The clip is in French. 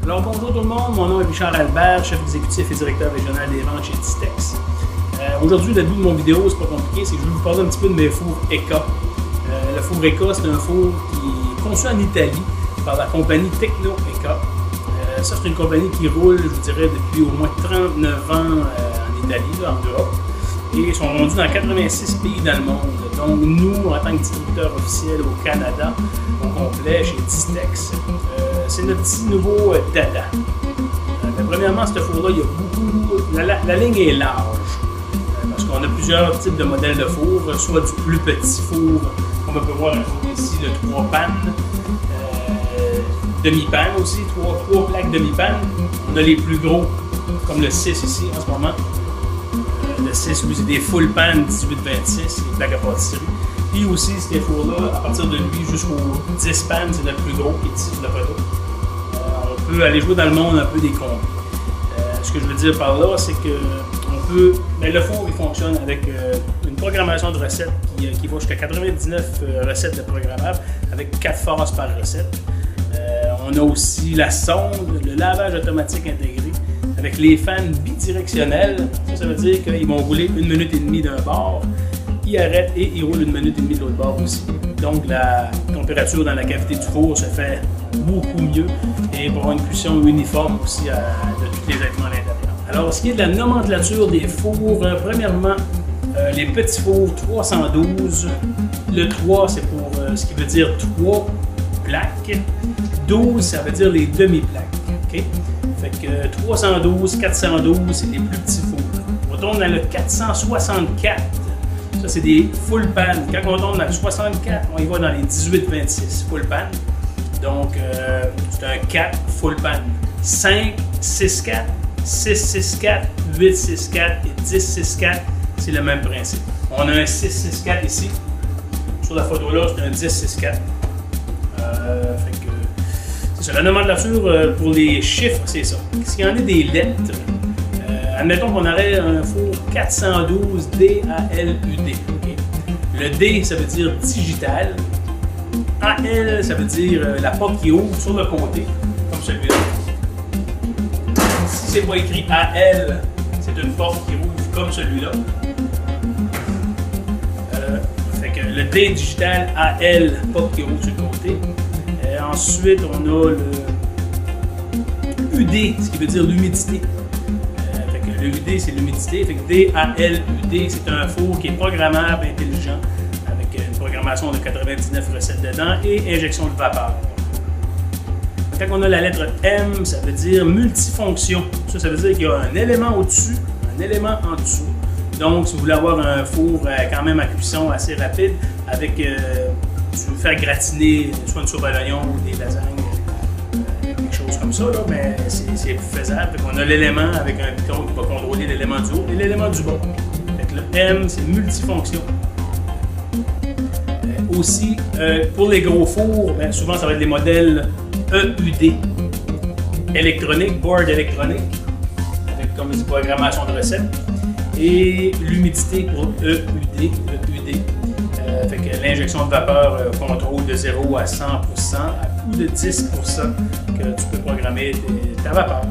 Alors bonjour tout le monde, mon nom est Richard Albert, chef exécutif et directeur régional des ventes chez Distex. Aujourd'hui, le but de mon vidéo, c'est pas compliqué, c'est que je vais vous parler un petit peu de mes fours ECA. Le four ECA, c'est un four qui est conçu en Italie par la compagnie Tecno ECA. Ça, c'est une compagnie qui roule, je dirais, depuis au moins 39 ans en Italie, là, en Europe. Et ils sont vendus dans 86 pays dans le monde. Donc, nous, en tant que distributeur officiel au Canada, au complet, chez Distex, c'est notre petit nouveau dada. Premièrement, ce four-là, il y a beaucoup. La ligne est large. Parce qu'on a plusieurs types de modèles de four, soit du plus petit four, comme on peut voir un four ici, de 3 pannes, demi-panne aussi, 3 plaques demi-panne. On a les plus gros, comme le 6 ici en ce moment. Le 6, lui, c'est des full pan 18-26, les plaques à pâtisserie. Puis aussi, ces fours-là, à partir de lui jusqu'au 10 pan, c'est notre plus gros qui est ici sur la photo. On peut aller jouer dans le monde un peu des combis. Ce que je veux dire par là, c'est que on peut. Ben, le four, il fonctionne avec une programmation de recettes qui va jusqu'à 99 recettes de programmables, avec 4 phases par recette. On a aussi la sonde, le lavage automatique intégré, avec les fans bidirectionnels. Ça veut dire qu'ils vont rouler 1 minute et demie d'un bord, ils arrêtent et ils roulent 1 minute et demie de l'autre bord aussi. Donc la température dans la cavité du four se fait beaucoup mieux et pour avoir une cuisson uniforme aussi de tous les éléments à l'intérieur. Alors, ce qui est de la nomenclature des fours, premièrement, les petits fours 312. Le 3, c'est pour ce qui veut dire 3 plaques. 12, ça veut dire les demi-plaques. Okay? Fait que 312, 412, c'est les plus petits fours. On tourne dans le 464. Ça, c'est des full pan. Quand on tombe dans le 64, on y va dans les 18-26 full pan. Donc, c'est un 4 full pan. 5, 6, 4, 6, 6, 4, 8, 6, 4 et 10, 6, 4. C'est le même principe. On a un 6, 6, 4 ici. Sur la photo-là, c'est un 10, 6, 4. Fait que, c'est ça. La nomenclature pour les chiffres, c'est ça. S'il y en a des lettres, admettons qu'on aurait un four 412 DALUD. Okay? Le D, ça veut dire digital. AL, ça veut dire la porte qui ouvre sur le côté, comme celui-là. Si c'est pas écrit AL, c'est une porte qui ouvre comme celui-là. Fait que le D digital, AL, porte qui ouvre sur le côté. Ensuite, on a le UD, ce qui veut dire l'humidité. Le UD, c'est l'humidité. Fait que DALUD, c'est un four qui est programmable, intelligent, avec une programmation de 99 recettes dedans et injection de vapeur. Quand on a la lettre M, ça veut dire multifonction. Ça veut dire qu'il y a un élément au-dessus, un élément en dessous. Donc, si vous voulez avoir un four quand même à cuisson assez rapide, avec, tu veux faire gratiner soit une soupe à l'oignon ou des lasagnes, quelque chose comme ça, là, mais c'est faisable. On a l'élément avec un piton qui va contrôler l'élément du haut et l'élément du bas. Fait que le M, c'est multifonction. Aussi, pour les gros fours, souvent ça va être les modèles EUD, électronique, board électronique, avec comme une programmation de recettes, et l'humidité pour EUD. Fait que l'injection de vapeur contrôle de 0 à 100%, à plus de 10% que tu peux programmer ta vapeur.